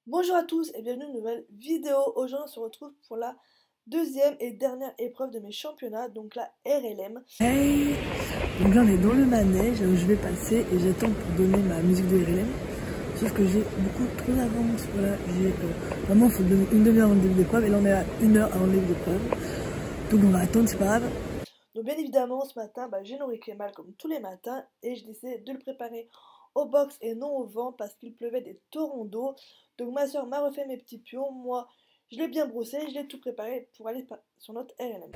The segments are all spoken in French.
Bonjour à tous et bienvenue dans une nouvelle vidéo. Aujourd'hui on se retrouve pour la deuxième et dernière épreuve de mes championnats, donc la RLM. Hey, donc là on est dans le manège où je vais passer et j'attends pour donner ma musique de RLM. Sauf que j'ai beaucoup trop d'avance. Voilà, vraiment il faut donner une demi-heure avant le début d'épreuve et là on est à 1 heure avant le début d'épreuve. Donc on va attendre, c'est pas grave. Donc bien évidemment ce matin j'ai nourri Kemal comme tous les matins et je décidé de le préparer au box et non au vent parce qu'il pleuvait des torrents d'eau. Donc ma soeur m'a refait mes petits pions, moi je l'ai bien brossé, je l'ai tout préparé pour aller sur notre RLM.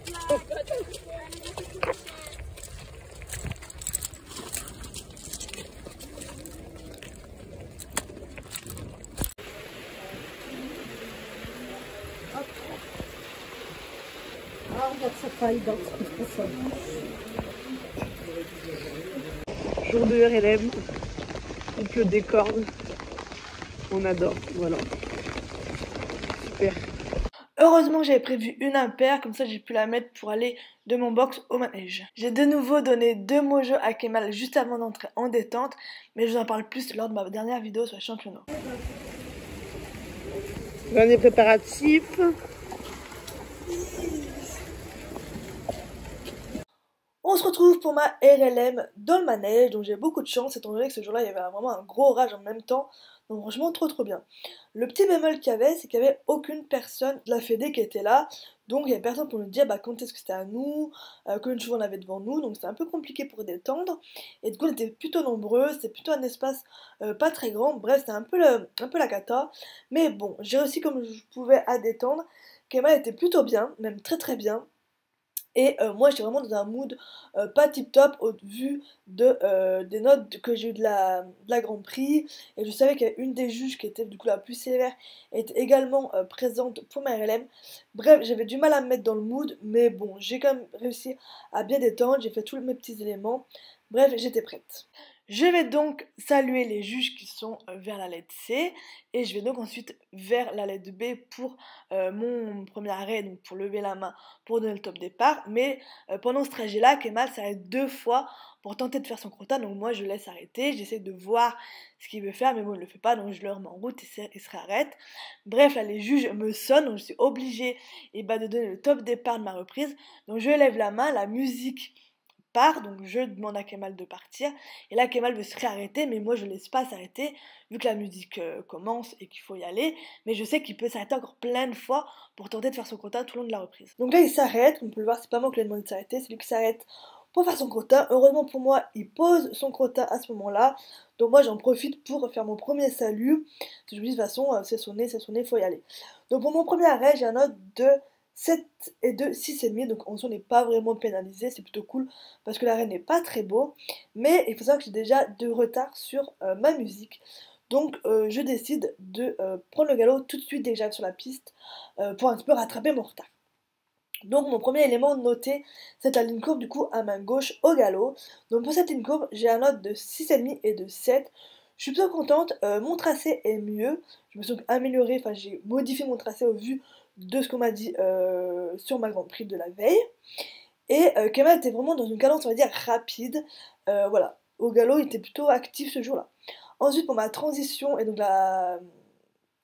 Ah, regarde ça paille dans ça. Jour de RLM, il pleut des cordes. On adore, voilà. Super. Heureusement j'avais prévu une impaire, comme ça j'ai pu la mettre pour aller de mon box au manège. J'ai de nouveau donné 2 mots à Kemal juste avant d'entrer en détente, mais je vous en parle plus lors de ma dernière vidéo sur les championnats. Dernier préparatif. On se retrouve pour ma RLM dans le manège, donc j'ai beaucoup de chance étant donné que ce jour-là il y avait vraiment un gros orage en même temps, donc franchement trop bien. Le petit bémol qu'il y avait, c'est qu'il n'y avait aucune personne de la Fédé qui était là, donc il n'y avait personne pour nous dire quand est-ce que c'était à nous, combien de chevaux on avait devant nous, donc c'était un peu compliqué pour détendre, et du coup on était plutôt nombreux, c'était plutôt un espace pas très grand, bref c'était un peu la cata, mais bon, j'ai réussi comme je pouvais à détendre, Kemal était plutôt bien, même très bien. Et moi j'étais vraiment dans un mood pas tip top au vu des notes que j'ai eu de la Grand Prix. Et je savais qu'il y avait une des juges qui était du coup la plus sévère était également présente pour ma RLM. Bref, j'avais du mal à me mettre dans le mood, mais bon, j'ai quand même réussi à bien détendre, j'ai fait tous mes petits éléments. Bref, j'étais prête. Je vais donc saluer les juges qui sont vers la lettre C et je vais donc ensuite vers la lettre B pour mon premier arrêt, donc pour lever la main pour donner le top départ. Mais pendant ce trajet-là, Kemal s'arrête 2 fois pour tenter de faire son crota, donc moi je le laisse arrêter, j'essaie de voir ce qu'il veut faire, mais bon il le fait pas, donc je le remets en route et il se réarrête. Bref, là les juges me sonnent, donc je suis obligée de donner le top départ de ma reprise. Donc je lève la main, la musique part, donc je demande à Kemal de partir, et là Kemal veut se réarrêter, mais moi je laisse pas s'arrêter, vu que la musique commence et qu'il faut y aller, mais je sais qu'il peut s'arrêter encore plein de fois pour tenter de faire son quota tout le long de la reprise. Donc là il s'arrête, on peut le voir, c'est pas moi qui lui ai demandé de s'arrêter, c'est lui qui s'arrête pour faire son quota. Heureusement pour moi, il pose son quota à ce moment-là, donc moi j'en profite pour faire mon premier salut, je me dis de toute façon c'est sonné, faut y aller. Donc pour mon premier arrêt, j'ai un note de 7 et de 6,5, donc en soi on n'est pas vraiment pénalisé, c'est plutôt cool parce que l'arrêt n'est pas très beau, mais il faut savoir que j'ai déjà de retard sur ma musique, donc je décide de prendre le galop tout de suite dès que j'arrive sur la piste pour un petit peu rattraper mon retard. Donc mon premier élément noté, c'est la ligne courbe du coup à main gauche au galop. Donc pour cette ligne courbe, j'ai un note de 6,5 et de 7. Je suis plutôt contente, mon tracé est mieux, je me suis donc améliorée, enfin j'ai modifié mon tracé au vu de ce qu'on m'a dit sur ma Grand Prix de la veille. Et Kemal était vraiment dans une cadence, on va dire, rapide. Voilà, au galop, il était plutôt actif ce jour-là. Ensuite, pour ma transition et donc la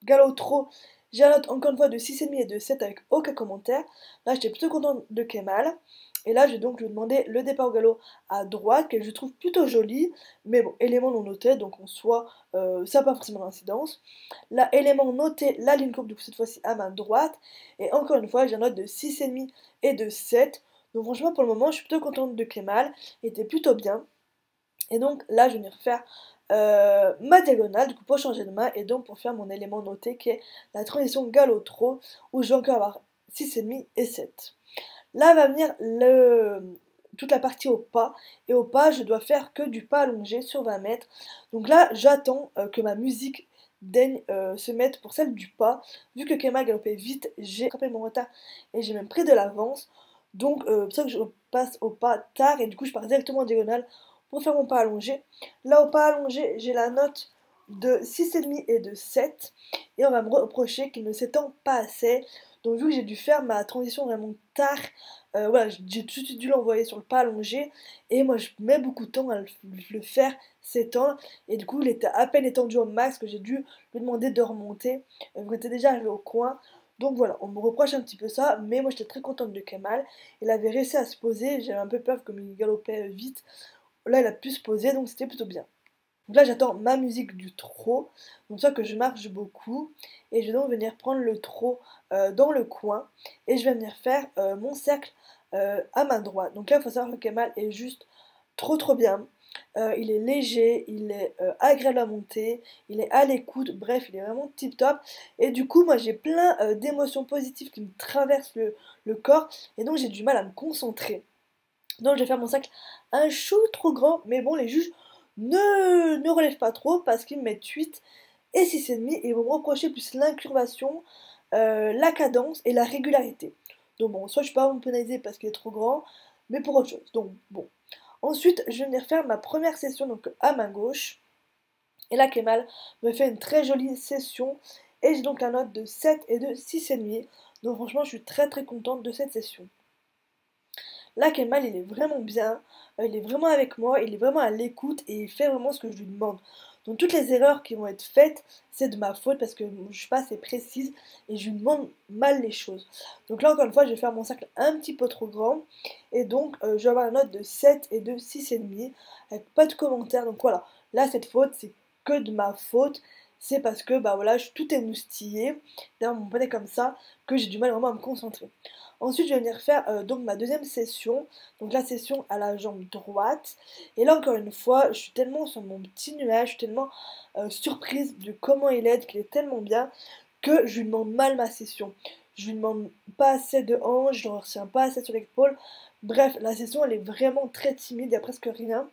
galop trop, j'ai un note encore une fois de 6,5 et de 7 avec aucun commentaire. Là, j'étais plutôt contente de Kemal. Et là, je vais donc lui demander le départ au galop à droite, que je trouve plutôt joli. Mais bon, élément non noté, donc en soi, ça n'a pas forcément d'incidence. Là, élément noté, la ligne courbe, du coup, cette fois-ci à main droite. Et encore une fois, j'ai un note de 6,5 et de 7. Donc franchement, pour le moment, je suis plutôt contente de Kemal. Il était plutôt bien. Et donc là, je vais venir faire ma diagonale, du coup pour changer de main, et donc pour faire mon élément noté qui est la transition galop-trot, où je vais encore avoir 6,5 et 7. Là va venir toute la partie au pas, et au pas, je dois faire que du pas allongé sur 20 mètres. Donc là, j'attends que ma musique daigne se mettre pour celle du pas. Vu que Kemal galopait vite, j'ai rattrapé mon retard et j'ai même pris de l'avance. Donc c'est pour ça que je passe au pas tard, et du coup je pars directement en diagonale pour faire mon pas allongé. Là au pas allongé, j'ai la note de 6,5 et de 7. Et on va me reprocher qu'il ne s'étend pas assez. Donc vu que j'ai dû faire ma transition vraiment tard, voilà, j'ai tout de suite dû l'envoyer sur le pas allongé. Et moi je mets beaucoup de temps à le faire s'étendre. Et du coup il était à peine étendu au max que j'ai dû lui demander de remonter. On était déjà arrivé au coin. Donc voilà, on me reproche un petit peu ça, mais moi j'étais très contente de Kemal. Il avait réussi à se poser, j'avais un peu peur comme il galopait vite. Là il a pu se poser, donc c'était plutôt bien. Donc là j'attends ma musique du trot, donc ça que je marche beaucoup, et je vais donc venir prendre le trot dans le coin, et je vais venir faire mon cercle à main droite. Donc là il faut savoir que Kemal est juste trop bien. Il est léger, il est agréable à monter, il est à l'écoute, bref, il est vraiment tip top. Et du coup, moi j'ai plein d'émotions positives qui me traversent le corps, et donc j'ai du mal à me concentrer. Donc je vais faire mon cercle un chou trop grand, mais bon, les juges ne relèvent pas trop parce qu'ils me mettent 8 et 6,5 et ils vont me reprocher plus l'incurvation, la cadence et la régularité. Donc bon, soit je peux pas me pénaliser parce qu'il est trop grand, mais pour autre chose. Donc bon. Ensuite, je vais venir faire ma première session donc à main gauche. Et là, Kemal me fait une très jolie session. Et j'ai donc la note de 7 et de 6,5. Donc franchement, je suis très contente de cette session. Là, Kemal, il est vraiment bien. Il est vraiment avec moi. Il est vraiment à l'écoute. Et il fait vraiment ce que je lui demande. Donc toutes les erreurs qui vont être faites, c'est de ma faute parce que je suis pas assez précise et je lui demande mal les choses. Donc là encore une fois, je vais faire mon cercle un petit peu trop grand et donc je vais avoir une note de 7 et de 6,5 avec pas de commentaires. Donc voilà, là cette faute, c'est que de ma faute. C'est parce que bah voilà, tout est moustillé derrière mon poney comme ça que j'ai du mal vraiment à me concentrer. Ensuite, je vais venir faire donc ma deuxième session, donc la session à la jambe droite. Et là, encore une fois, je suis tellement sur mon petit nuage, je suis tellement surprise de comment il est, qu'il est tellement bien, que je lui demande mal ma session. Je lui demande pas assez de hanches, je ne retiens pas assez sur l'épaule. Bref, la session, elle est vraiment très timide, il n'y a presque rien.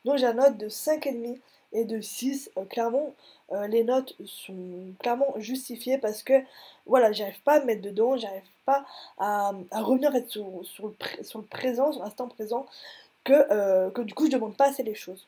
Donc, j'ai une note de 5,5 et de 6. Clairement, les notes sont clairement justifiées parce que, voilà, j'arrive pas à me mettre dedans, j'arrive pas à revenir en fait, sur le présent, sur l'instant présent, que du coup je demande pas assez les choses.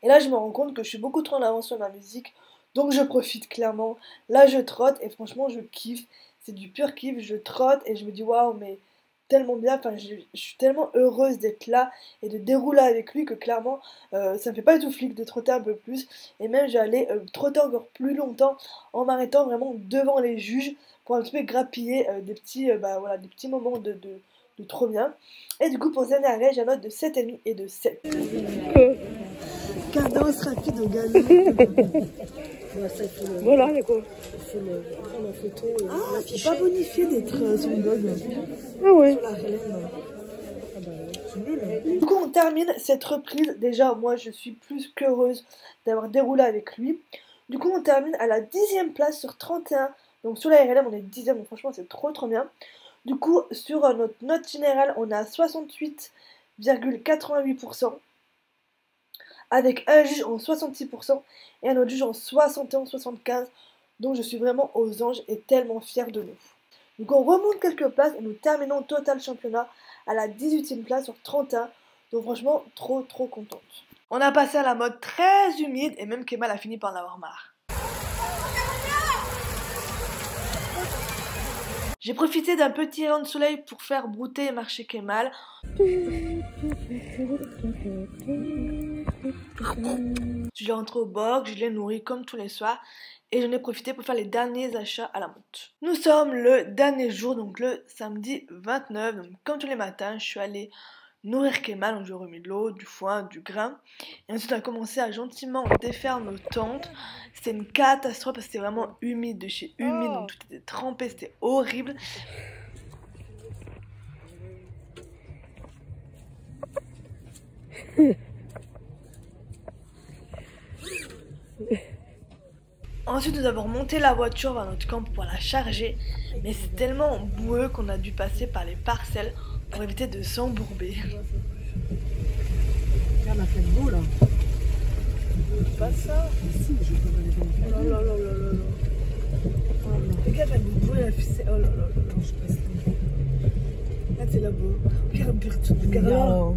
Et là je me rends compte que je suis beaucoup trop en avance sur ma musique, donc je profite clairement. Là je trotte et franchement je kiffe, c'est du pur kiff, je trotte et je me dis waouh mais tellement bien, enfin je suis tellement heureuse d'être là et de dérouler avec lui que clairement ça me fait pas du tout flic de trotter un peu plus et même j'allais trotter encore plus longtemps en m'arrêtant vraiment devant les juges pour un petit peu grappiller des petits voilà, des petits moments de trop bien. Et du coup pour ce dernier arrêt j'ai une note de 7,5 et de 7. Cadence rapide au galop. Voilà, les quoi. Il faut le prendre en photo et l'afficher. C'est pas bonifié d'être sur le blog. Ah ouais. Sur la relève. Ah bah, c'est nul. Hein. Du coup on termine cette reprise. Déjà moi je suis plus qu'heureuse d'avoir déroulé avec lui. Du coup on termine à la 10e place sur 31. Donc sur la RLM on est 10e, donc franchement c'est trop bien. Du coup sur notre note générale on est à 68,88%. Avec un juge en 66% et un autre juge en 71-75%. Donc je suis vraiment aux anges et tellement fière de nous. Donc on remonte quelques places et nous terminons total championnat à la 18e place sur 31. Donc franchement trop contente. On a passé à la mode très humide et même Kemal a fini par en avoir marre. J'ai profité d'un petit rayon de soleil pour faire brouter et marcher Kemal. Je l'ai rentré au bord, je l'ai nourri comme tous les soirs et j'en ai profité pour faire les derniers achats à la monte. Nous sommes le dernier jour, donc le samedi 29, donc comme tous les matins, je suis allée nourrir Kemal, donc j'ai remis de l'eau, du foin, du grain. Et ensuite on a commencé à gentiment défaire nos tentes. C'était une catastrophe parce que c'était vraiment humide, de chez humide, donc tout était trempé, c'était horrible. Ensuite nous avons remonté la voiture vers notre camp pour la charger, mais c'est tellement boueux qu'on a dû passer par les parcelles pour éviter de s'embourber. Regarde la flaque d'eau là. Pas ça. Si, je peux pas les faire. Oh là là là là là là. Regarde la bouée, la ficelle. Oh là là là. Non, je passe. Regarde c'est là-bas. Regarde tout. Regarde.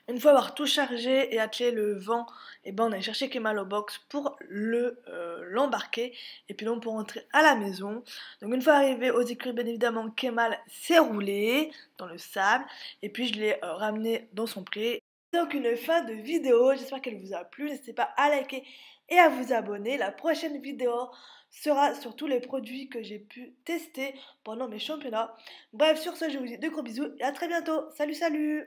Une fois avoir tout chargé et attelé le vent, et ben on a cherché Kemal au box pour l'embarquer et puis donc pour rentrer à la maison. Donc une fois arrivé aux écuries, bien évidemment, Kemal s'est roulé dans le sable et puis je l'ai ramené dans son pré. Donc une fin de vidéo, j'espère qu'elle vous a plu, n'hésitez pas à liker et à vous abonner. La prochaine vidéo sera sur tous les produits que j'ai pu tester pendant mes championnats. Bref, sur ce, je vous dis de gros bisous et à très bientôt. Salut, salut!